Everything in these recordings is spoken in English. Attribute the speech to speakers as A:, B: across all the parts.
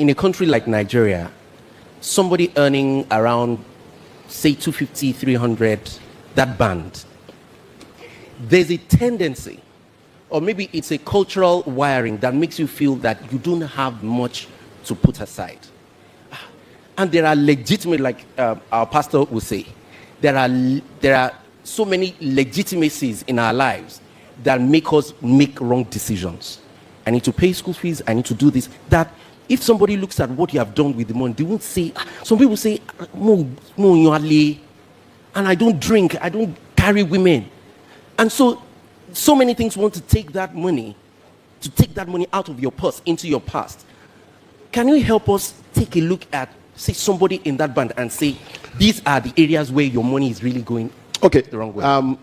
A: in a country like Nigeria, somebody earning around, say, 250, 300, that band, there's a tendency, or maybe it's a cultural wiring that makes you feel that you don't have much to put aside. And there are legitimate, like our pastor will say, there are so many legitimacies in our lives that make us make wrong decisions. I need to pay school fees, I need to do this. That if somebody looks at what you have done with the money, they won't say, some people say, and I don't drink, I don't carry women. And so many things want to take that money out of your purse into your past. Can you help us take a look at, say, somebody in that band and say, these are the areas where your money is really going the wrong way?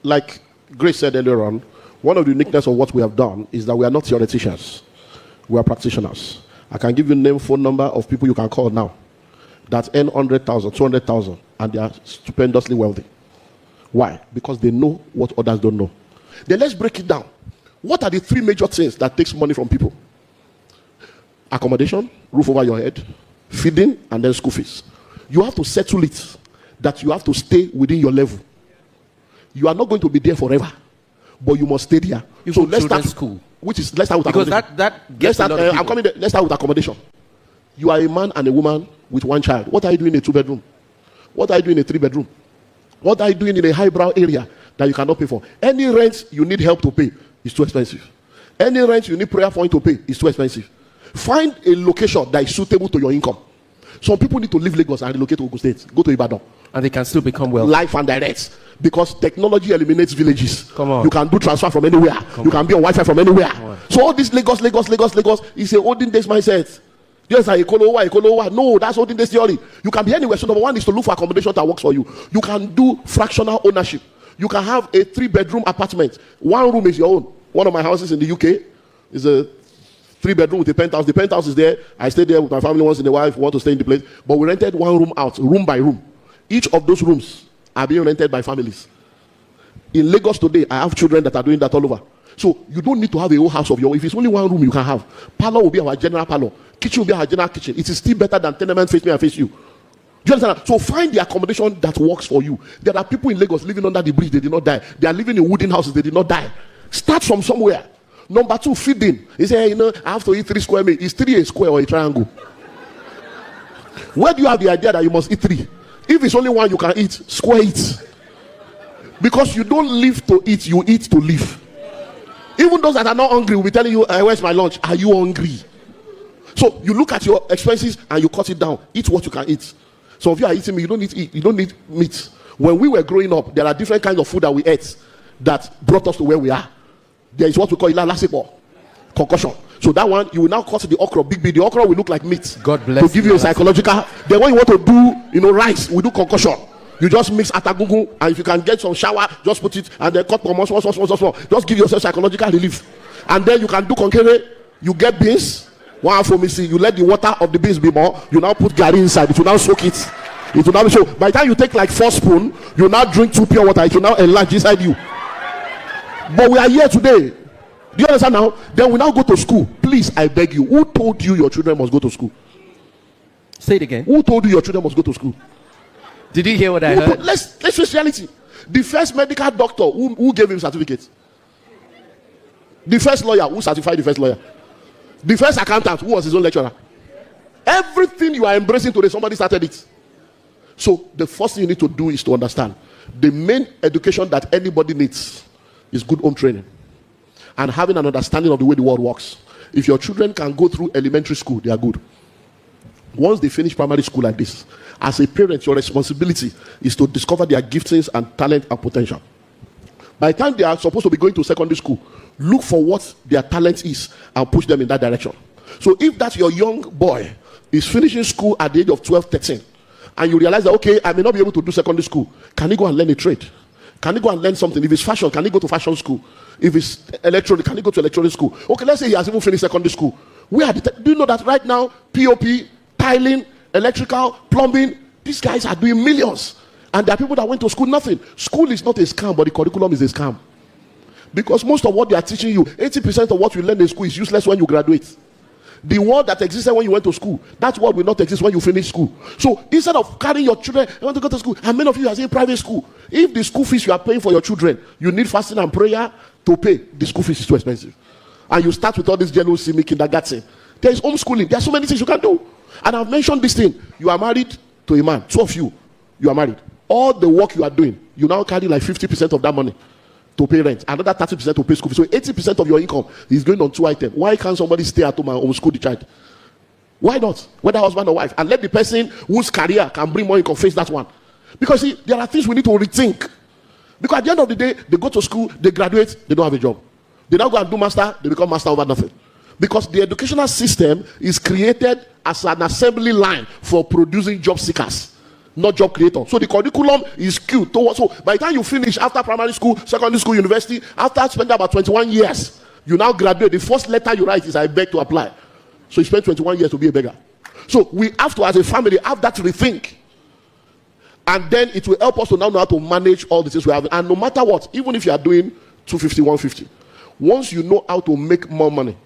B: Like Grace said earlier on, one of the uniqueness of what we have done is that we are not theoreticians. We are practitioners. I can give you name, phone number of people you can call now that earn 100,000, 200,000, and they are stupendously wealthy. Why? Because they know what others don't know. Then let's break it down. What are the three major things that takes money from people? Accommodation, roof over your head, feeding, and then school fees. You have to settle it that you have to stay within your level. You are not going to be there forever, but you must stay there.
A: So let's start school.
B: Let's start with
A: because
B: accommodation.
A: that gets a lot of people.
B: Let's start with accommodation. You are a man and a woman with one child. What are you doing in a 2-bedroom? What are you doing in a 3-bedroom? What are you doing in a highbrow area that you cannot pay for? Any rent you need help to pay is too expensive. Any rent you need prayer point to pay is too expensive. Find a location that is suitable to your income. Some people need to leave Lagos and relocate to Ogun State. Go to Ibadan.
A: And they can still become wealthy.
B: Life and direct. Because technology eliminates villages.
A: Come on.
B: You can do transfer from anywhere. You can be on Wi-Fi from anywhere. So all this Lagos is a olden days mindset. Just like Ekolowa. No, that's olden days theory. You can be anywhere. So number one is to look for accommodation that works for you. You can do fractional ownership. You can have a 3-bedroom apartment. One room is your own. One of my houses in the UK is a 3-bedroom with a penthouse. The penthouse is there. I stayed there with my family once in a while if we want to stay in the place. But we rented one room out, room by room. Each of those rooms are being rented by families. In Lagos today, I have children that are doing that all over. So you don't need to have a whole house of your own. If it's only one room you can have. Parlor will be our general parlor. Kitchen will be our general kitchen. It is still better than tenement face me and face you. Do you understand that? So find the accommodation that works for you. There are people in Lagos living under the bridge. They did not die. They are living in wooden houses. They did not die. Start from somewhere. Number two, feeding. He said, I have to eat 3 square meals. Is 3 a square or a triangle? Where do you have the idea that you must eat 3? If it's only one you can eat, square it. Because you don't live to eat, you eat to live. Even those that are not hungry will be telling you, where's my lunch? Are you hungry? So you look at your expenses and you cut it down. Eat what you can eat. Some of you are eating meat, you don't need meat. When we were growing up, there are different kinds of food that we ate that brought us to where we are. There is what we call ilala concussion. So that one, you will now cut the okra, big. The okra will look like meat.
A: God bless.
B: To give you a psychological. Then when you want to do, rice, we do concussion. You just mix atagungu, and if you can get some shower, just put it, and then cut small. Just give yourself psychological relief. And then you can do concurrent. You get beans. One for me, see, you let the water of the beans be more. You now put gari inside. It will now soak it. It will now be so. By the time you take like 4 spoons, you now drink 2 pure water. It will now enlarge inside you. But we are here today. Do you understand now? Then we now go to school. Please, I beg you. Who told you your children must go to school?
A: Say it again.
B: Who told you your children must go to school?
A: Did you hear what I heard?
B: Let's face reality. The first medical doctor, who gave him certificates? The first lawyer, who certified the first lawyer? The first accountant, who was his own lecturer? Everything you are embracing today, somebody started it. So the first thing you need to do is to understand the main education that anybody needs is good home training and having an understanding of the way the world works. If your children can go through elementary school, they are good. Once they finish primary school like this, as a parent, your responsibility is to discover their giftings and talent and potential. By the time they are supposed to be going to secondary school, look for what their talent is and push them in that direction. So if that's your young boy is finishing school at the age of 12, 13, and you realize that, okay, I may not be able to do secondary school, can he go and learn a trade? Can he go and learn something? If it's fashion, can he go to fashion school? If it's electronic, can he go to electronic school? Okay, let's say he has even finished secondary school. Do you know that right now, POP, tiling, electrical, plumbing, these guys are doing millions. And there are people that went to school, nothing. School is not a scam, but the curriculum is a scam. Because most of what they are teaching you, 80% of what you learn in school is useless when you graduate. The world that existed when you went to school, that world will not exist when you finish school. So instead of carrying your children, you want to go to school, and many of you are in private school. If the school fees you are paying for your children, you need fasting and prayer to pay, the school fees is too expensive. And you start with all this jealousy, kindergarten. There is homeschooling. There are so many things you can do. And I've mentioned this thing. You are married to a man. Two of you are married. All the work you are doing, you now carry like 50% of that money to pay rent. Another 30% to pay school fees. So 80% of your income is going on two items. Why can't somebody stay at home and homeschool the child? Why not? Whether husband or wife. And let the person whose career can bring more income face that one. Because see, there are things we need to rethink. Because at the end of the day, they go to school, they graduate, they don't have a job. They now go and do master, they become master over nothing. Because the educational system is created as an assembly line for producing job seekers, not job creators. So the curriculum is skewed towards. So by the time you finish after primary school, secondary school, university, after spending about 21 years, you now graduate. The first letter you write is I beg to apply. So you spend 21 years to be a beggar. So we have to, as a family, have that rethink. And then it will help us to now know how to manage all the things we have. And no matter what, even if you are doing 250, 150, once you know how to make more money,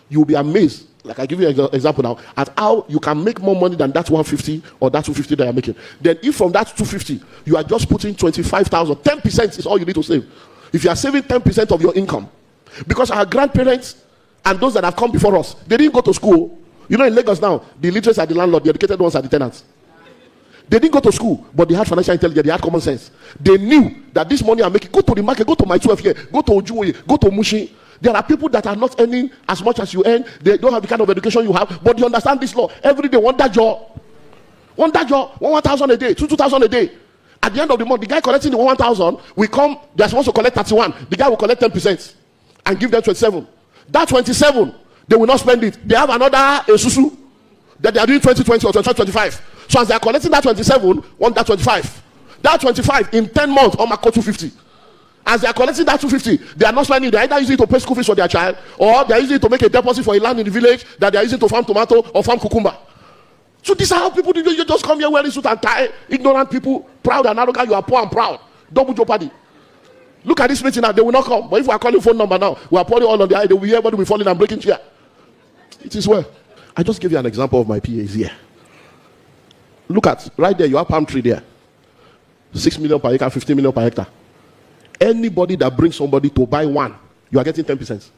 B: you will be amazed. Like I give you an example now, at how you can make more money than that 150 or that 250 that you're making. Then if from that 250, you are just putting 25,000, 10% is all you need to save. If you are saving 10% of your income, because our grandparents and those that have come before us, they didn't go to school. You know, in Lagos now, the illiterates are the landlord, the educated ones are the tenants. They didn't go to school, but they had financial intelligence, they had common sense. They knew that this money I'm making, go to the market, go to my 12 here, go to Ojuwoye, go to Mushi. There are people that are not earning as much as you earn. They don't have the kind of education you have, but you understand this law. Every day, one that job, 1,000 a day, 2,000 a day. At the end of the month, the guy collecting the 1,000 will come, they're supposed to collect 31. The guy will collect 10% and give them 27. That 27, they will not spend it. They have another susu that they are doing 2020 or 2025. So as they are collecting that 27, want that 25. That 25 in 10 months, on my 250. As they are collecting that 250, they are not spending. They are either using it to pay school fees for their child, or they are using it to make a deposit for a land in the village that they are using to farm tomato or farm cucumber. So these are how people do. You just come here wearing suit and tie, ignorant people, proud and arrogant. You are poor and proud. Double jeopardy. Look at this meeting now. They will not come. But if we are calling phone number now, we are pouring all on the eye. They will hear everybody will be falling and breaking chair. It is well. I just gave you an example of my PAs here. Look at right there. You have palm tree there. 6 million per acre, 15 million per hectare. Anybody that brings somebody to buy one, you are getting 10%.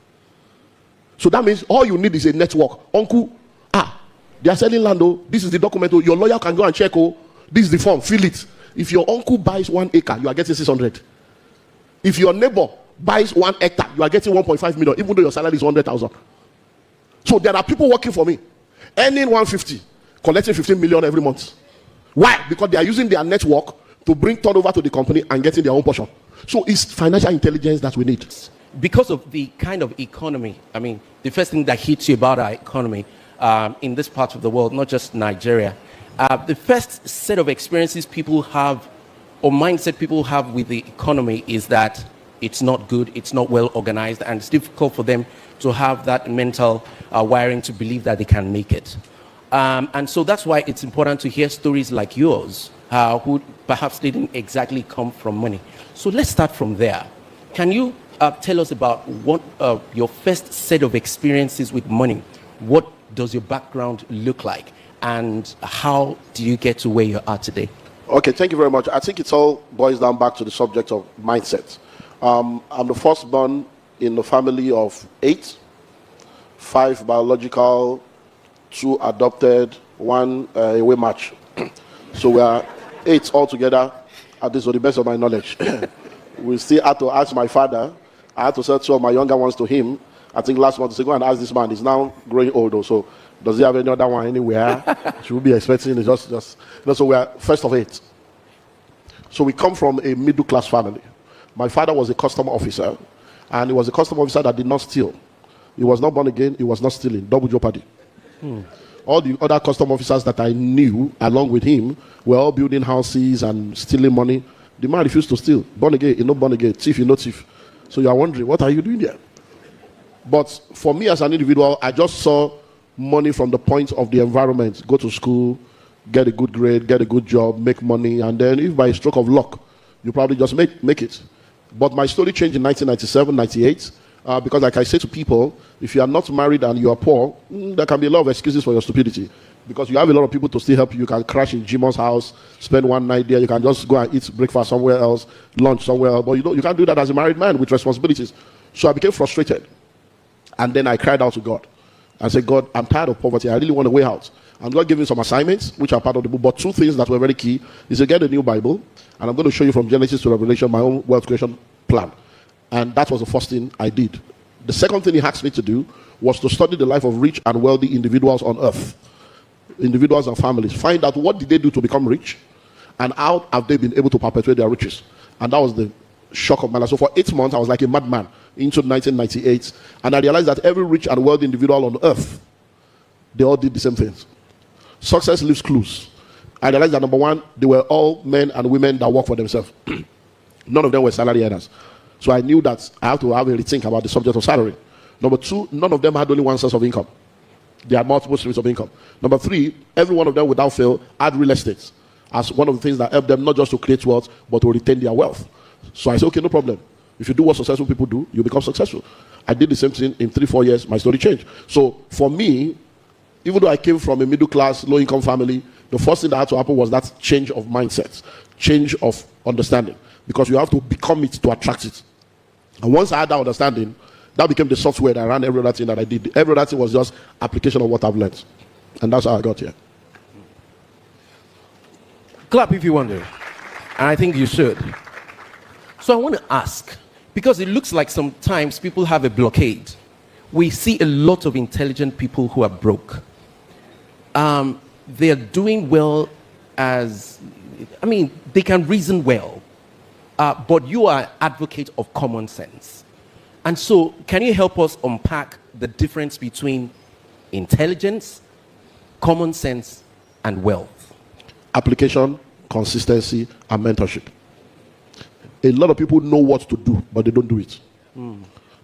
B: So that means all you need is a network. Uncle, they are selling land. Oh, this is the document. Oh, your lawyer can go and check. Oh, this is the form. Fill it. If your uncle buys 1 acre, you are getting 600. If your neighbor buys 1 hectare, you are getting 1.5 million, even though your salary is 100,000. So there are people working for me, earning 150, collecting 15 million every month. Why? Because they are using their network to bring turnover to the company and getting their own portion. So it's financial intelligence that we need.
A: Because of the kind of economy, I mean, the first thing that hits you about our economy in this part of the world, not just Nigeria, the first set of experiences people have or mindset people have with the economy is that it's not good, it's not well organized, and it's difficult for them to have that mental wiring to believe that they can make it. And so that's why it's important to hear stories like yours, who perhaps didn't exactly come from money. So let's start from there. Can you tell us about what your first set of experiences with money? What does your background look like? And how do you get to where you are today?
B: Okay, thank you very much. I think it all boils down back to the subject of mindset. I'm the firstborn in the family of 8, 5 biological, 2 adopted, 1 away match. So we are 8 altogether, at least to the best of my knowledge. We still had to ask my father. I had to send 2 of my younger ones to him. I think last month, to say, go and ask this man. He's now growing old, so does he have any other one anywhere? Should we be expecting? Just so we are first of 8. So we come from a middle class family. My father was a custom officer, and he was a custom officer that did not steal. He was not born again. He was not stealing. Double jeopardy. All the other custom officers that I knew along with him were all building houses and stealing money. The man refused to steal. Born again, he not born again. Thief, he not thief. So you are wondering, what are you doing there? But for me as an individual, I just saw money from the point of the environment. Go to school, get a good grade, get a good job, make money, and then if by a stroke of luck, you probably just make it. But my story changed in 1997, 98. because like I say to people, if you are not married and you are poor, there can be a lot of excuses for your stupidity. Because you have a lot of people to still help you. You can crash in Jimon's house, spend one night there. You can just go and eat breakfast somewhere else, lunch somewhere else. But you can't do that as a married man with responsibilities. So I became frustrated. And then I cried out to God. I said, God, I'm tired of poverty. I really want a way out. And God gave me some assignments, which are part of the book. But two things that were very key is to get a new Bible. And I'm going to show you from Genesis to Revelation my own wealth creation plan. And that was the first thing I did. The second thing he asked me to do was to study the life of rich and wealthy individuals on earth. Individuals and families. Find out what did they do to become rich and how have they been able to perpetuate their riches. And that was the shock of my life. So for 8 months, I was like a madman into 1998. And I realized that every rich and wealthy individual on earth, they all did the same things. Success leaves clues. I realized that number one, they were all men and women that work for themselves. None of them were salary earners. So I knew that I have to have a rethink about the subject of salary. Number two, none of them had only one source of income. They had multiple streams of income. Number three, every one of them without fail had real estate as one of the things that helped them not just to create wealth, but to retain their wealth. So I said, okay, no problem. If you do what successful people do, you become successful. I did the same thing in 3-4 years. My story changed. So for me, even though I came from a middle class, low income family, the first thing that had to happen was that change of mindset, change of understanding, because you have to become it to attract it. And once I had that understanding, that became the software that ran every other thing that I did. Every other thing was just application of what I've learned. And that's how I got here.
A: Clap if you wonder. And I think you should. So I want to ask, because it looks like sometimes people have a blockade. We see a lot of intelligent people who are broke. They are doing well they can reason well. But you are an advocate of common sense. And so, can you help us unpack the difference between intelligence, common sense, and wealth?
B: Application, consistency, and mentorship. A lot of people know what to do, but they don't do it.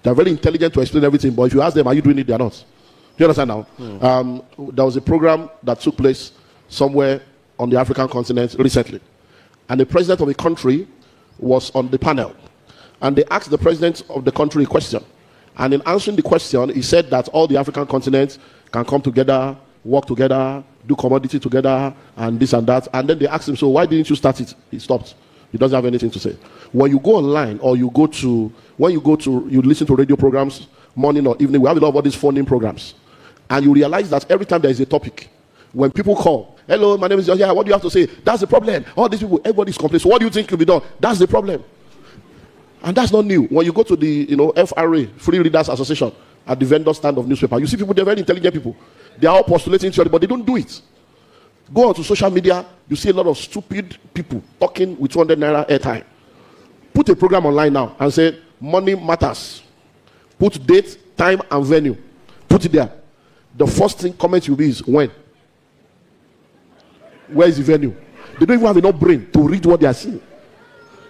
B: They're very intelligent to explain everything, but if you ask them, are you doing it? They're not. Do you understand now? There was a program that took place somewhere on the African continent recently. And the president of a country was on the panel. And they asked the president of the country a question. And in answering the question, he said that all the African continents can come together, work together, do commodity together, and this and that. And then they asked him, so why didn't you start it? He stopped. He doesn't have anything to say. When you go online or you listen to radio programs, morning or evening, we have a lot of these phone-in programs. And you realize that every time there is a topic, when people call, hello, my name is John, yeah, what do you have to say? That's the problem. All these people, everybody's complaining. So what do you think will be done? That's the problem. And that's not new. When you go to the FRA, Free Readers Association, at the vendor stand of newspaper, you see people, they're very intelligent people. They are all postulating each other, but they don't do it. Go onto social media, you see a lot of stupid people talking with 200 naira airtime. Put a program online now and say, money matters. Put date, time, and venue. Put it there. The first thing comment will be is when. Where is the venue? They don't even have enough brain to read what they are seeing.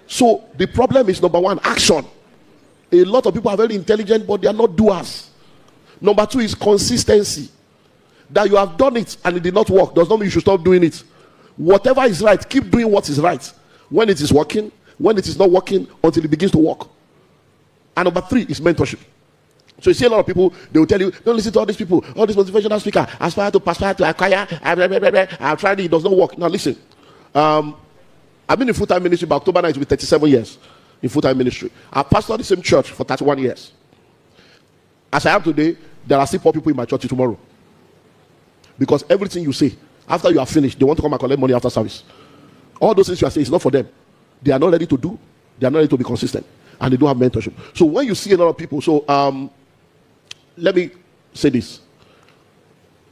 B: So the problem is, number one, action. A lot of people are very intelligent, but they are not doers. Number two is consistency. That you have done it and it did not work does not mean you should stop doing it. Whatever is right, keep doing what is right. When it is working, when it is not working, until it begins to work. And number three is mentorship. So you see a lot of people, they will tell you, don't listen to all these people, all these motivational speakers, aspire to acquire, I've tried it does not work. Now listen, I've been in full-time ministry by October 9th with 37 years in full-time ministry. I've pastored the same church for 31 years. As I am today, there are still poor people in my church tomorrow. Because everything you say, after you are finished, they want to come and collect money after service. All those things you are saying is not for them. They are not ready to do. They are not ready to be consistent. And they don't have mentorship. So when you see a lot of people, let me say this.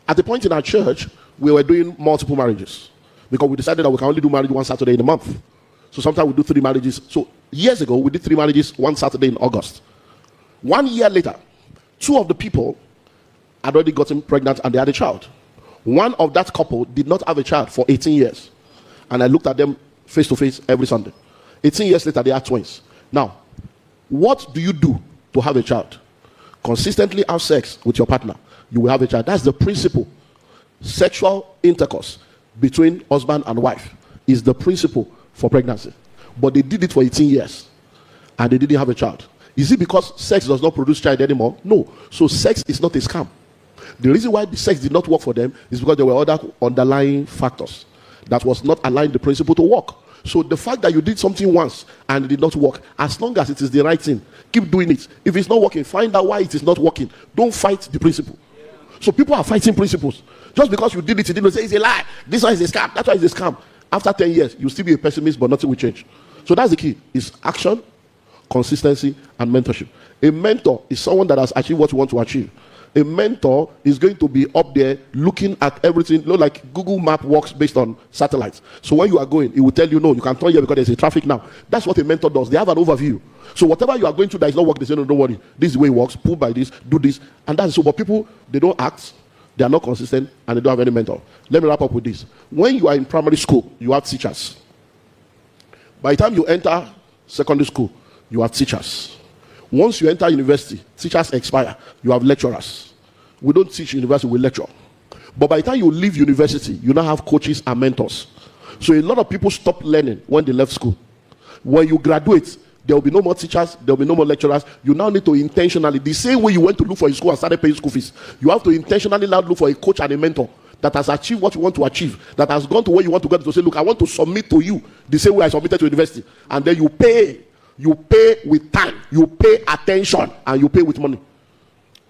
B: At the point in our church, we were doing multiple marriages. Because we decided that we can only do marriage one Saturday in a month. So sometimes we do 3 marriages. So years ago, we did 3 marriages one Saturday in August. 1 year later, 2 of the people had already gotten pregnant and they had a child. One of that couple did not have a child for 18 years. And I looked at them face to face every Sunday. 18 years later, they are twins. Now, what do you do to have a child? Consistently have sex with your partner. You will have a child. That's the principle. Sexual intercourse between husband and wife is the principle for pregnancy. But they did it for 18 years. And they didn't have a child. Is it because sex does not produce child anymore? No. So sex is not a scam. The reason why the sex did not work for them is because there were other underlying factors that was not allowing the principle to work. So the fact that you did something once and it did not work, as long as it is the right thing, keep doing it. If it's not working, find out why it is not working. Don't fight the principle. So people are fighting principles. Just because you did it, you didn't say it's a lie. This one is a scam. That's why it's a scam. After 10 years, you'll still be a pessimist, but nothing will change. So that's the key. It's action, consistency, and mentorship. A mentor is someone that has achieved what you want to achieve. A mentor is going to be up there looking at everything. Like Google Map works based on satellites. So when you are going, it will tell you, no, you can turn here because there's a traffic now. That's what a mentor does. They have an overview. So whatever you are going to that is not working, they say, no, don't worry. This is the way it works. Pull by this, do this. And that's so. But people, they don't act. They are not consistent, and they don't have any mentor. Let me wrap up with this. When you are in primary school, you have teachers. By the time you enter secondary school, you have teachers. Once you enter university, teachers expire. You have lecturers. We don't teach university, we lecture. But by the time you leave university, you now have coaches and mentors. So a lot of people stop learning when they left school. When you graduate, there will be no more teachers, there will be no more lecturers. You now need to intentionally, the same way you went to look for a school and started paying school fees, you have to intentionally now look for a coach and a mentor that has achieved what you want to achieve, that has gone to where you want to go to say, look, I want to submit to you the same way I submitted to university. And then you pay with time, you pay attention, and you pay with money.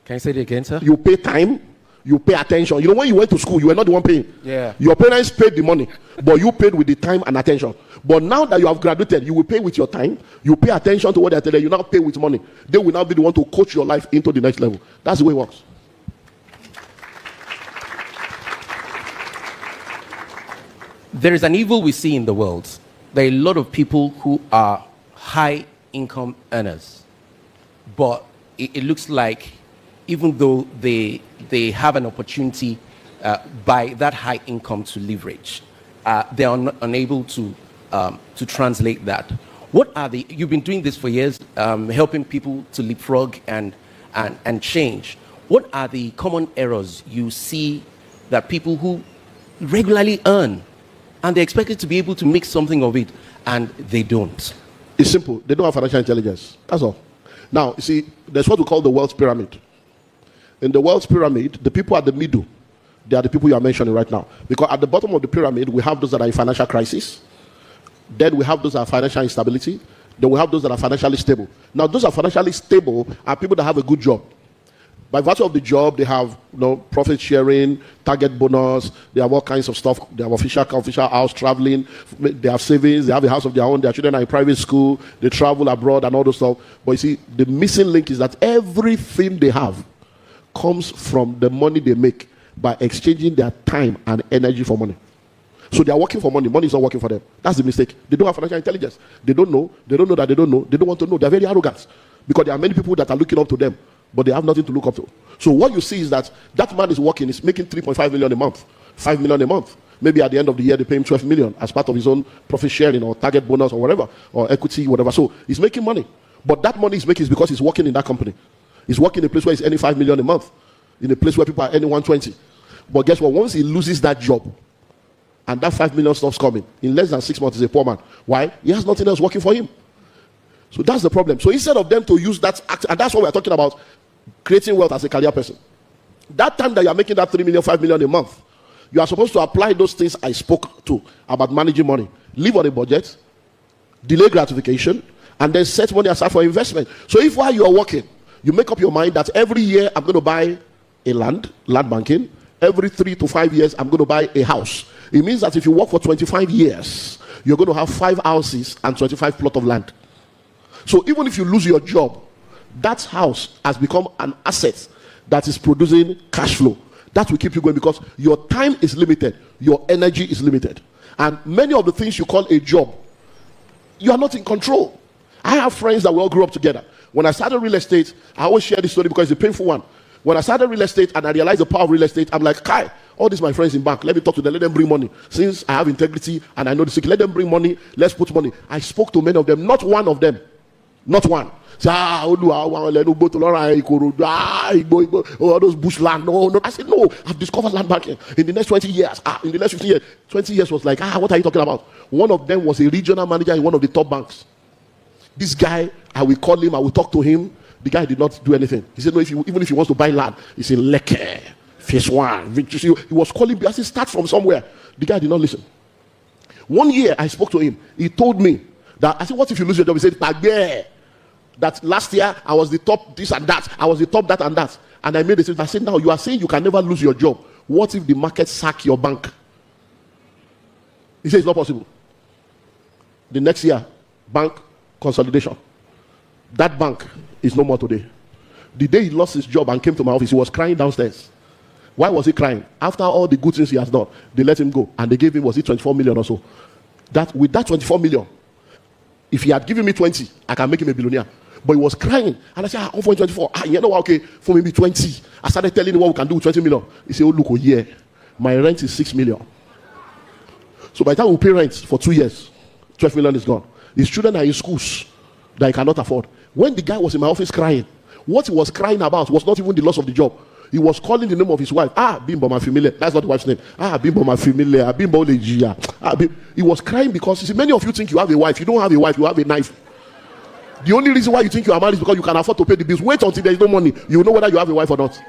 A: Can you say it again, sir?
B: You pay time, you pay attention. You know, when you went to school, you were not the one paying.
A: Yeah.
B: Your parents paid the money, but you paid with the time and attention. But now that you have graduated, you will pay with your time, you pay attention to what they're telling you, now pay with money. They will now be the one to coach your life into the next level. That's the way it works.
A: There is an evil we see in the world. There are a lot of people who are high income earners, but it looks like even though they have an opportunity by that high income to leverage, they are unable to translate that. What are you've been doing this for years, helping people to leapfrog and change. What are the common errors you see that people who regularly earn and they're expected to be able to make something of it and they don't?
B: It's simple. They don't have financial intelligence. That's all. Now, you see, there's what we call the wealth pyramid. In the wealth pyramid, the people at the middle, they are the people you are mentioning right now. Because at the bottom of the pyramid, we have those that are in financial crisis. Then we have those that are financial instability. Then we have those that are financially stable. Now, those are financially stable are people that have a good job. By virtue of the job, they have profit sharing, target bonus, they have all kinds of stuff. They have official house, traveling, they have savings, they have a house of their own, their children are in private school, they travel abroad and all those stuff. But you see, the missing link is that everything they have comes from the money they make by exchanging their time and energy for money. So they are working for money. Money is not working for them. That's the mistake. They don't have financial intelligence. They don't know that they don't know. They don't want to know. They are very arrogant because there are many people that are looking up to them, but they have nothing to look up to. So what you see is that man is working, is making 3.5 million a month, 5 million a month. Maybe at the end of the year, they pay him 12 million as part of his own profit sharing or target bonus or whatever, or equity, whatever. So he's making money. But that money he's making is because he's working in that company. He's working in a place where he's earning 5 million a month, in a place where people are earning 120. But guess what? Once he loses that job, and that 5 million stops coming, in less than 6 months, he's a poor man. Why? He has nothing else working for him. So that's the problem. So instead of them to use that, and that's what we're talking about, creating wealth as a career person. That time that you're making that 3 million, 5 million a month, you are supposed to apply those things I spoke to about managing money. Live on a budget, delay gratification, and then set money aside for investment. So if while you are working, you make up your mind that every year I'm going to buy a land banking, every 3 to 5 years I'm going to buy a house. It means that if you work for 25 years, you're going to have 5 houses and 25 plot of land. So even if you lose your job, that house has become an asset that is producing cash flow. That will keep you going because your time is limited, your energy is limited. And many of the things you call a job, you are not in control. I have friends that we all grew up together. When I started real estate, I always share this story because it's a painful one. When I started real estate and I realized the power of real estate, I'm like, Kai, all these my friends in bank, let me talk to them, let them bring money. Since I have integrity and I know the secret, let them bring money, let's put money. I spoke to many of them, not one of them. Not one. All those bush land. No. I said, no, I've discovered land banking in the next 20 years. In the next 15 years. 20 years was like, what are you talking about? One of them was a regional manager in one of the top banks. This guy, I will call him, I will talk to him. The guy did not do anything. He said, no, even if he wants to buy land, he's in Leke, phase 1. He was calling me. I said, start from somewhere. The guy did not listen. 1 year, I spoke to him. He told me that, I said, what if you lose your job? He said, Pagbe, that last year, I was the top this and that. I was the top that and that. And I made a statement. I said, now you are saying you can never lose your job. What if the market sack your bank? He said, it's not possible. The next year, bank consolidation. That bank is no more today. The day he lost his job and came to my office, he was crying downstairs. Why was he crying? After all the good things he has done, they let him go. And they gave him, was it 24 million or so? With that 24 million, if he had given me 20, I can make him a billionaire. But he was crying. And I said, I'm for 24. You know what? Okay, for maybe 20. I started telling him what we can do with 20 million. He said, oh, look, yeah, my rent is 6 million. So by the time we pay rent for 2 years, 12 million is gone. His children are in schools that he cannot afford. When the guy was in my office crying, what he was crying about was not even the loss of the job. He was calling the name of his wife. Bimbo, my familiar. That's not the wife's name. Bimbo, my familiar. Bimbo, Legia. He was crying because, you see, many of you think you have a wife. You don't have a wife. You have a knife. The only reason why you think you are married is because you can afford to pay the bills. Wait until there is no money. You will know whether you have a wife or not.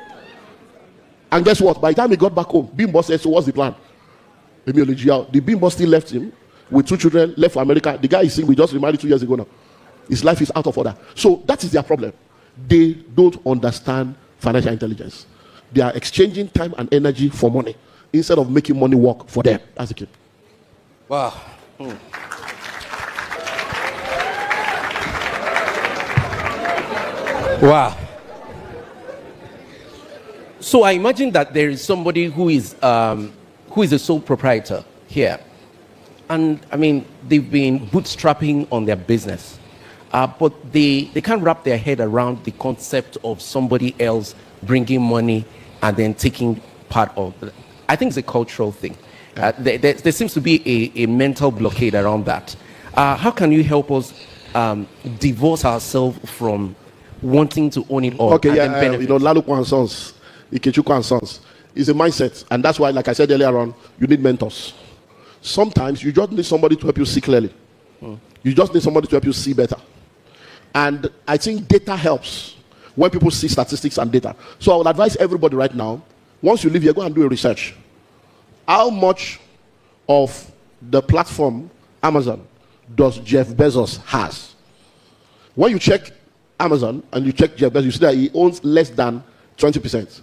B: And guess what? By the time he got back home, Bimbo said, so what's the plan? The Bimbo still left him with 2 children, left for America. The guy is single. We just remarried 2 years ago now. His life is out of order. So that is their problem. They don't understand financial intelligence. They are exchanging time and energy for money instead of making money work for them. That's the key.
A: Wow. Wow. So I imagine that there is somebody who is a sole proprietor here. And I mean, they've been bootstrapping on their business. But they can't wrap their head around the concept of somebody else bringing money and then taking part of it. I think it's a cultural thing. There seems to be a mental blockade around that. How can you help us divorce ourselves from wanting to own it all?
B: Okay, Lalupo and Sons, Ikechuku and Sons, is a mindset. And that's why, like I said earlier on, you need mentors. Sometimes you just need somebody to help you see clearly. You just need somebody to help you see better. And I think data helps when people see statistics and data. So I would advise everybody right now, once you leave here, go and do a research. How much of the platform Amazon does Jeff Bezos has? When you check Amazon and you check Jeff Bezos, you see that he owns less than 20%.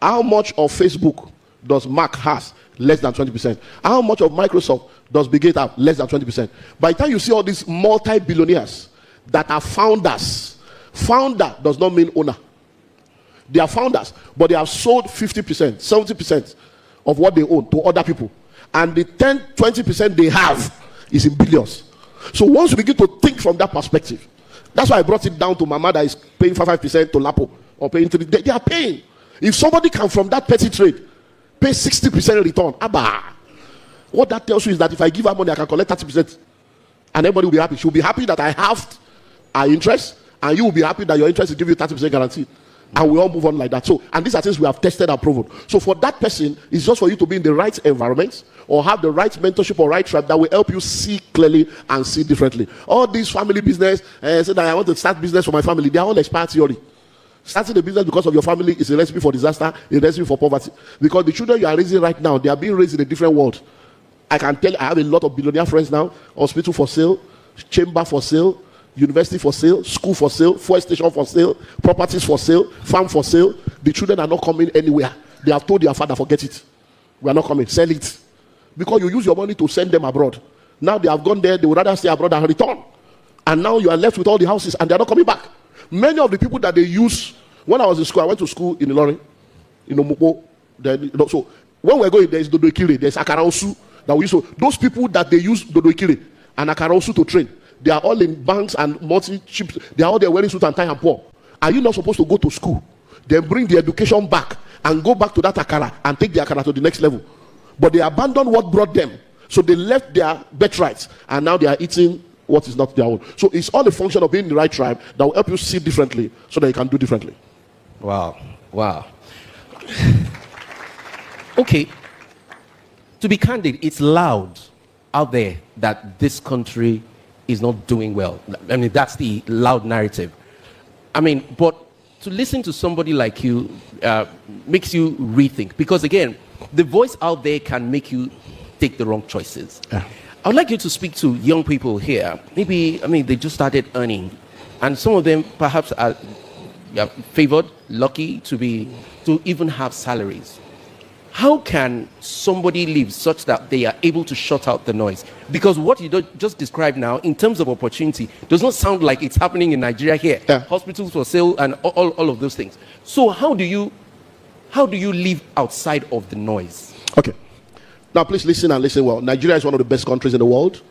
B: How much of Facebook does Mark has? Less than 20%. How much of Microsoft does Bill Gates have? Less than 20%. By the time you see all these multi-billionaires that are founders, founder does not mean owner. They are founders, but they have sold 50%, 70% of what they own to other people. And the 10, 20% they have is in billions. So once you begin to think from that perspective, that's why I brought it down to Mama that is paying 5% to Lapo or paying 3. They are paying. If somebody can from that petty trade pay 60% return, what that tells you is that if I give her money, I can collect 30%. And everybody will be happy. She'll be happy that I halved our interest, and you will be happy that your interest will give you 30% guarantee. And we all move on like that. So, and these are things we have tested and proven. So for that person, it's just for you to be in the right environment or have the right mentorship or right tribe that will help you see clearly and see differently. All these family business, say that I want to start business for my family, they are all expired theory. Starting a business because of your family is a recipe for disaster, a recipe for poverty. Because the children you are raising right now, they are being raised in a different world. I can tell you, I have a lot of billionaire friends now. Hospital for sale, chamber for sale, university for sale, school for sale, fuel station for sale, properties for sale, farm for sale. The children are not coming anywhere. They have told their father, forget it. We are not coming. Sell it. Because you use your money to send them abroad. Now they have gone there, they would rather stay abroad and return. And now you are left with all the houses and they are not coming back. Many of the people that they use, when I was in school, I went to school in Ilorin, in Omupo. So when we're going, there is Dodo Ikire, there's Akaraosu that we use. So those people that they use Dodo Ikire and Akaraosu to train, they are all in banks and multi-chips. They are all there wearing suit and tie and poor. Are you not supposed to go to school, then bring the education back and go back to that Akara and take the Akara to the next level? But they abandoned what brought them. So they left their birthrights and now they are eating what is not their own. So it's all a function of being in the right tribe that will help you see differently so that you can do differently.
A: Wow. Wow. Okay. To be candid, it's loud out there that this country is not doing well. I mean, that's the loud narrative. I mean, but to listen to somebody like you makes you rethink. Because again, the voice out there can make you take the wrong choices.
B: Yeah.
A: I would like you to speak to young people here. Maybe, I mean, they just started earning. And some of them perhaps are favored, lucky to even have salaries. How can somebody live such that they are able to shut out the noise? Because what you just described now, in terms of opportunity, does not sound like it's happening in Nigeria here.
B: Yeah.
A: Hospitals for sale and all of those things. So how do you live outside of the noise?
B: Okay. Now, please listen and listen well. Nigeria is one of the best countries in the world.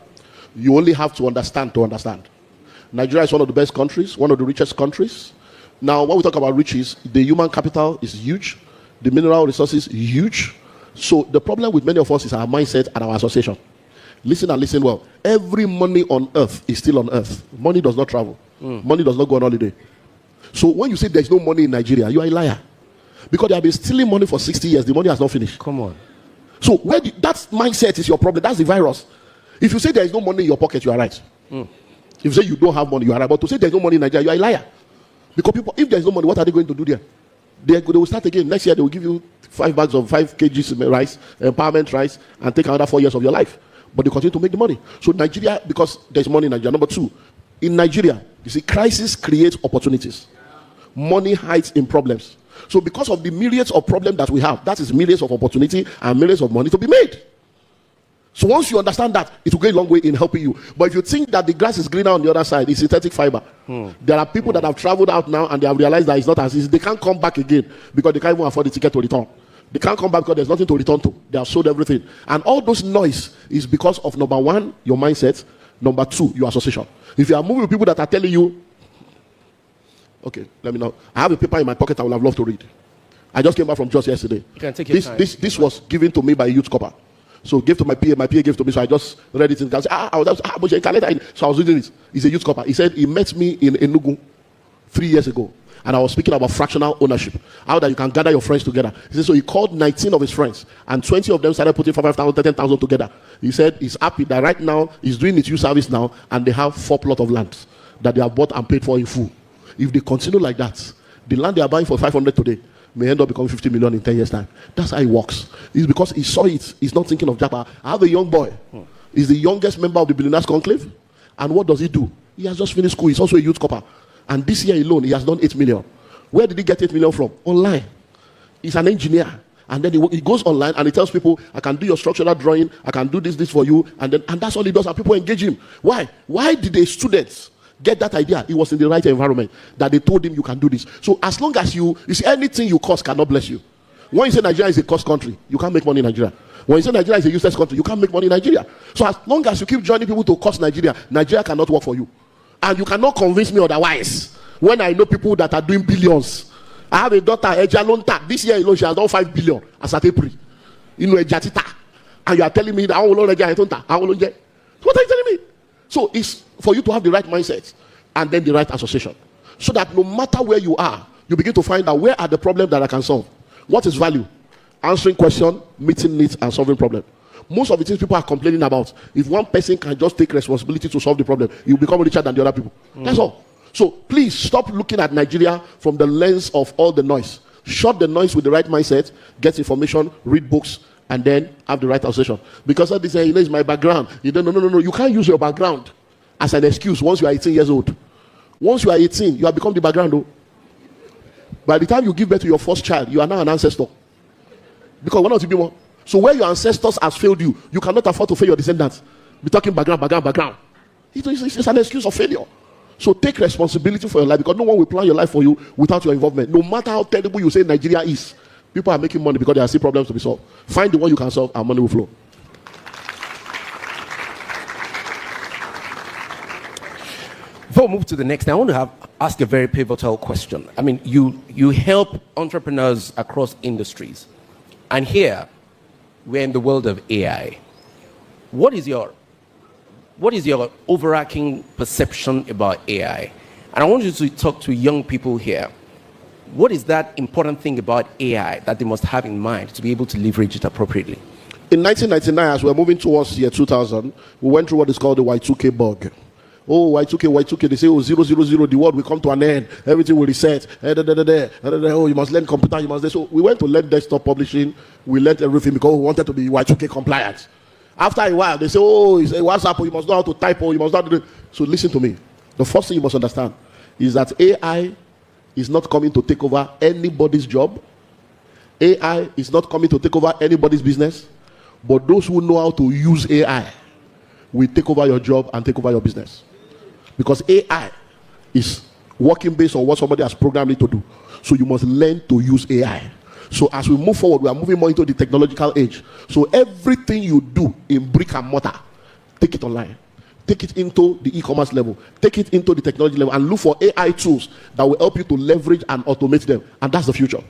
B: You only have to understand to understand. Nigeria is one of the best countries, one of the richest countries. Now, when we talk about riches, the human capital is huge. The mineral resources huge. So the problem with many of us is our mindset and our association. Listen and listen well. Every money on earth is still on earth. Money does not travel. Money does not go on holiday. So when you say there's no money in Nigeria, you are a liar. Because they have been stealing money for 60 years. The money has not finished.
A: Come on.
B: So that mindset is your problem. That's the virus. If you say there is no money in your pocket, you are right. If you say you don't have money, you are right. But to say there's no money in Nigeria, you are a liar. Because people, if there's no money, what are they going to do there? They will start again. Next year, they will give you 5 bags of 5 kgs of rice, empowerment rice, and take another 4 years of your life. But they continue to make the money. So Nigeria, because there's money in Nigeria. Number 2, in Nigeria, you see, crisis creates opportunities. Money hides in problems. So because of the myriads of problems that we have, that is myriads of opportunity and myriads of money to be made. So once you understand that, it will go a long way in helping you. But if you think that the grass is greener on the other side, it's synthetic fiber. There are people that have traveled out now and they have realized that it's not as easy. They can't come back again because they can't even afford the ticket to return. They can't come back because there's nothing to return to. They have sold everything. And all those noise is because of, number 1, your mindset. Number 2, your association. If you are moving with people that are telling you, okay, let me know. I have a paper in my pocket I would have loved to read. I just came back from Jos yesterday.
A: You can take your time.
B: This was given to me by a youth corper. So gave to my PA gave to me, so I just read it and said, so I was reading it. He's a youth corper. He said he met me in Enugu 3 years ago. And I was speaking about fractional ownership. How that you can gather your friends together. He said, so he called 19 of his friends. And 20 of them started putting 5,000, 10,000 together. He said he's happy that right now, he's doing his youth service now. And they have 4 plots of land that they have bought and paid for in full. If they continue like that, the land they are buying for 500 today may end up becoming 50 million in 10 years' time. That's how it works. It's because he saw it. He's not thinking of Japa. I have a young boy. He's the youngest member of the Billionaires Conclave. And what does he do? He has just finished school. He's also a youth corper. And this year alone, he has done 8 million. Where did he get 8 million from? Online. He's an engineer. And then he goes online and he tells people, I can do your structural drawing. I can do this for you. And that's all he does. And people engage him. Why? Why did the students get that idea? He was in the right environment that they told him you can do this. So as long as you see, anything you cost cannot bless you. When you say Nigeria is a cost country, you can't make money in Nigeria. When you say Nigeria is a useless country, you can't make money in Nigeria. So as long as you keep joining people to cost Nigeria, Nigeria cannot work for you. And you cannot convince me otherwise. When I know people that are doing billions. I have a daughter, Ejalonta. This year alone, she has done 5 billion as at April. You know, Ejatita. And you are telling me that I will not get Etonta. What are you telling me? So it's for you to have the right mindset and then the right association. So that no matter where you are, you begin to find out where are the problems that I can solve. What is value? Answering questions, meeting needs, and solving problems. Most of the things people are complaining about, if one person can just take responsibility to solve the problem, you become richer than the other people. That's all. So please stop looking at Nigeria from the lens of all the noise. Shut the noise with the right mindset, get information, read books, and then have the right association. Because of this, it's my background. No. You can't use your background as an excuse once you are 18 years old. Once you are 18, you have become the background. Though. By the time you give birth to your first child, you are now an ancestor. Because why not to be more? So where your ancestors has failed you, you cannot afford to fail your descendants. Be talking background. It's an excuse of failure. So take responsibility for your life, because no one will plan your life for you without your involvement. No matter how terrible you say Nigeria is, people are making money because there are still problems to be solved. Find the one you can solve and money will flow.
A: Before we move to the next, I want to ask a very pivotal question. I mean, you help entrepreneurs across industries. And here, we're in the world of AI. What is your overarching perception about AI? And I want you to talk to young people here. What is that important thing about AI that they must have in mind to be able to leverage it appropriately?
B: In 1999, as we're moving towards year 2000, we went through what is called the Y2K bug. Oh, Y2K. They say, oh, 000, the world will come to an end. Everything will reset. Oh, you must learn computer. You must. So we went to learn desktop publishing. We learned everything because we wanted to be Y2K compliant. After a while, they say, oh, it's a WhatsApp. You must know how to type. You must know how to do. So listen to me. The first thing you must understand is that AI is not coming to take over anybody's job. AI is not coming to take over anybody's business. But those who know how to use AI will take over your job and take over your business. Because AI is working based on what somebody has programmed it to do. So you must learn to use AI. So as we move forward, we are moving more into the technological age. So everything you do in brick and mortar, take it online. Take it into the e-commerce level. Take it into the technology level and look for AI tools that will help you to leverage and automate them. And that's the future.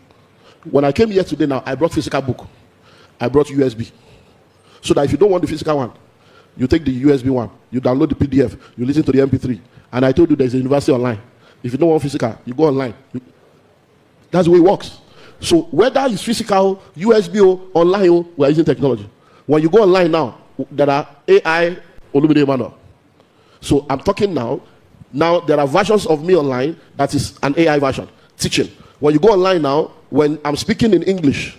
B: When I came here today now, I brought physical book. I brought USB. So that if you don't want the physical one, you take the USB one, you download the PDF, you listen to the MP3. And I told you there's a university online. If you don't want physical, you go online. That's the way it works. So whether it's physical, USB, or online, we are using technology. When you go online now, there are AI, Olumide Emmanuel. So I'm talking now. Now there are versions of me online that is an AI version, teaching. When you go online now, when I'm speaking in English,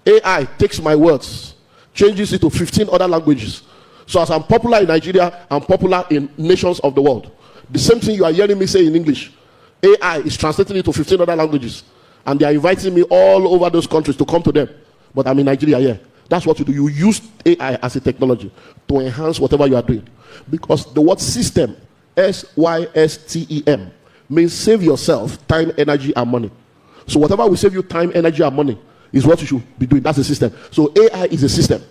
B: AI takes my words, changes it to 15 other languages. So as I'm popular in Nigeria, I'm popular in nations of the world. The same thing you are hearing me say in English, AI is translating it to 15 other languages. And they are inviting me all over those countries to come to them. But I'm in Nigeria, yeah. That's what you do. You use AI as a technology to enhance whatever you are doing. Because the word system, SYSTEM, means save yourself time, energy, and money. So whatever will save you time, energy, and money is what you should be doing. That's a system. So AI is a system.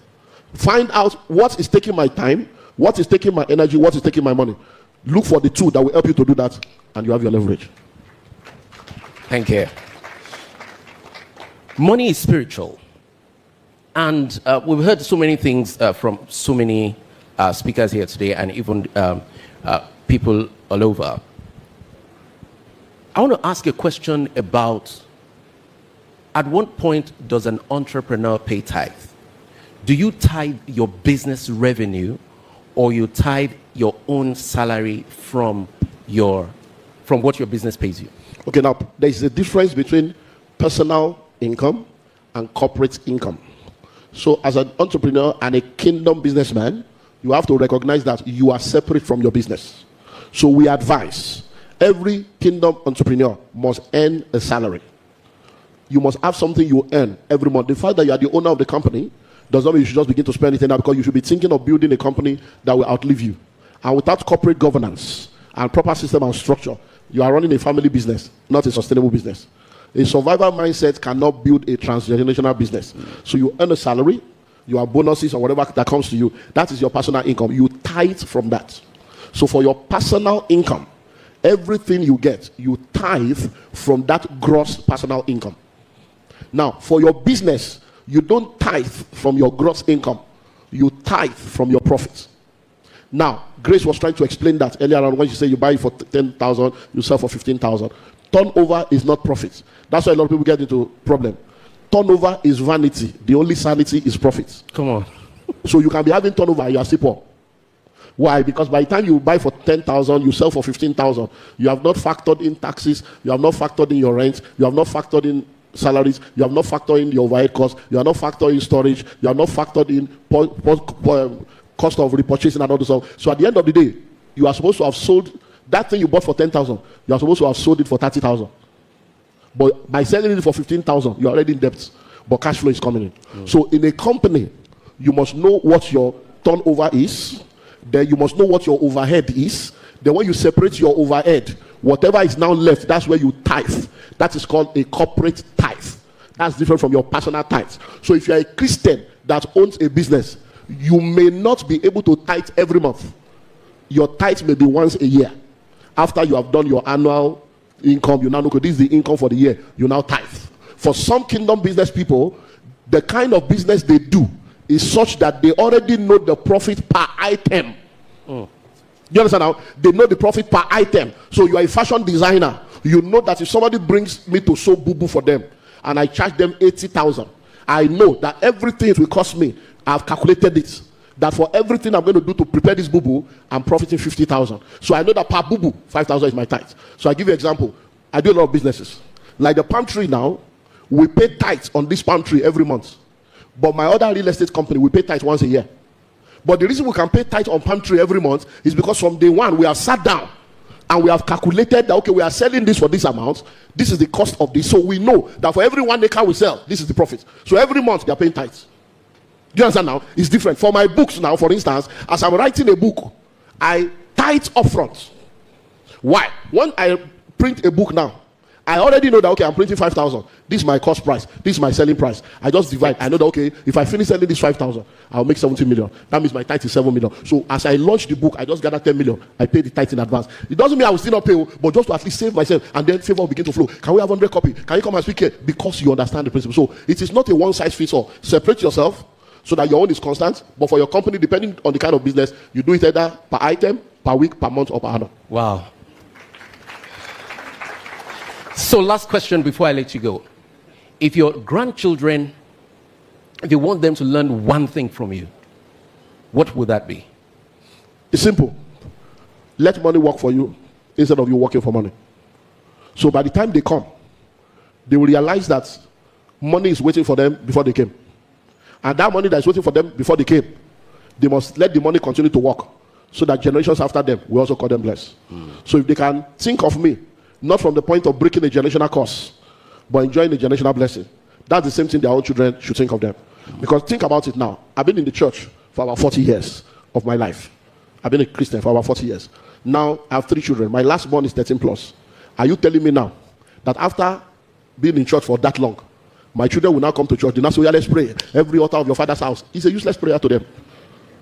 B: Find out what is taking my time, what is taking my energy, what is taking my money. Look for the tool that will help you to do that, and you have your leverage.
A: Thank you. Money is spiritual. And we've heard so many things from so many speakers here today, and even people all over. I want to ask a question about, at what point does an entrepreneur pay tithe? Do you tithe your business revenue, or you tithe your own salary from what your business pays you? Okay, now there is a difference between personal income and corporate income. So as an entrepreneur and a kingdom businessman, you have to recognize that you are separate from your business. So we advise every kingdom entrepreneur must earn a salary. You must have something you earn every month. The fact that you are the owner of the company does not mean you should just begin to spend it now, because you should be thinking of building a company that will outlive you. And without corporate governance and proper system and structure, you are running a family business, not a sustainable business. A survival mindset cannot build a transgenerational business. So you earn a salary, you have bonuses or whatever that comes to you. That is your personal income. You tithe from that. So for your personal income, everything you get, you tithe from that gross personal income. Now, for your business, you don't tithe from your gross income. You tithe from your profits. Now, Grace was trying to explain that earlier on when she said you buy it for 10,000, you sell for 15,000. Turnover is not profit. That's why a lot of people get into problem. Turnover is vanity. The only sanity is profit. Come on. So you can be having turnover and you are still poor. Why? Because by the time you buy for 10,000, you sell for 15,000. You have not factored in taxes. You have not factored in your rent. You have not factored in salaries. You have not factored in your overhead costs. You have not factored in storage. You have not factored in cost of repurchasing and all this stuff. So at the end of the day, you are supposed to have sold that thing you bought for 10,000. You are supposed to have sold it for 30,000. But by selling it for 15,000, you are already in debt. But cash flow is coming in. So in a company, you must know what your turnover is. Then you must know what your overhead is. Then when you separate your overhead, whatever is now left, that's where you tithe. That is called a corporate tithe. That's different from your personal tithe. So if you're a Christian that owns a business, you may not be able to tithe every month. Your tithe may be once a year. After you have done your annual income, you now look at this is the income for the year. You now tithe. For some kingdom business people, the kind of business they do is such that they already know the profit per item. You understand now? They know the profit per item. So you are a fashion designer. You know that if somebody brings me to sew boo-boo for them and I charge them 80,000, I know that everything it will cost me, I've calculated it.
B: that for everything I'm going to do to prepare this boo-boo, I'm profiting 50,000. So I know that per boo-boo, 5,000 is my tithe. So I give you an example. I do a lot of businesses. Like the palm tree now, we pay tithes on this palm tree every month. But my other real estate company, we pay tithes once a year. But the reason we can pay tithe on palm tree every month is because from day one, we have sat down and we have calculated that, okay, we are selling this for this amount. This is the cost of this. So we know that for every 1 acre we sell, this is the profit. So every month, they are paying tithes. Do you understand now? It's different. For my books now, for instance, as I'm writing a book, I tithe upfront. Why? When I print a book now, I already know that, okay, I'm printing 5,000. This is my cost price. This is my selling price. I just divide. I know that, okay, if I finish selling this 5,000, I'll make 70 million. That means my tithe is 7 million. So as I launch the book, I just gather 10 million. I pay the tithe in advance. It doesn't mean I will still not pay, but just to at least save myself, and then favor will begin to flow. Can we have 100 copy? Can you come and speak here? Because you understand the principle. So it is not a one-size-fits-all. Separate yourself so that your own is constant. But for your company, depending on the kind of business, you do it either per item, per week, per month, or per annum.
A: Wow. So last question before I let you go. If your grandchildren, if you want them to learn one thing from you, what would that be?
B: It's simple. Let money work for you instead of you working for money. So by the time they come, they will realize that money is waiting for them before they came. And that money that is waiting for them before they came, they must let the money continue to work so that generations after them will also call them blessed. So if they can think of me, not from the point of breaking a generational curse, but enjoying a generational blessing, that's the same thing their own children should think of them. Because think about it now. I've been in the church for about 40 years of my life. I've been a Christian for about 40 years. Now I have 3 children. My last born is 13 plus. Are you telling me now that after being in church for that long, my children will now come to church? They now say, yeah, let's pray. Every altar of your father's house. It's a useless prayer to them.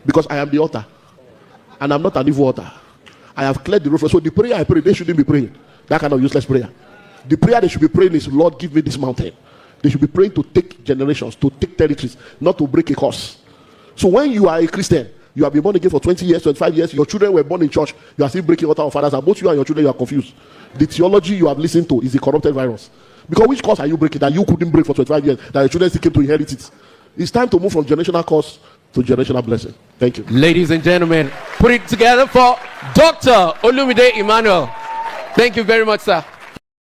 B: Because I am the altar. And I'm not an evil altar. I have cleared the road. So the prayer I pray, they shouldn't be praying that kind of useless prayer. The prayer they should be praying is, Lord, give me this mountain. They should be praying to take generations, to take territories, not to break a curse. So when you are a Christian, you have been born again for 20 years, 25 years, your children were born in church, you are still breaking altar of fathers, and both you and your children, you are confused. The theology you have listened to is a corrupted virus. Because which curse are you breaking that you couldn't break for 25 years, that your children still came to inherit it? It's time to move from generational curse to generational blessing. Thank you.
A: Ladies and gentlemen, put it together for Dr. Olumide Emmanuel. Thank you very much, sir.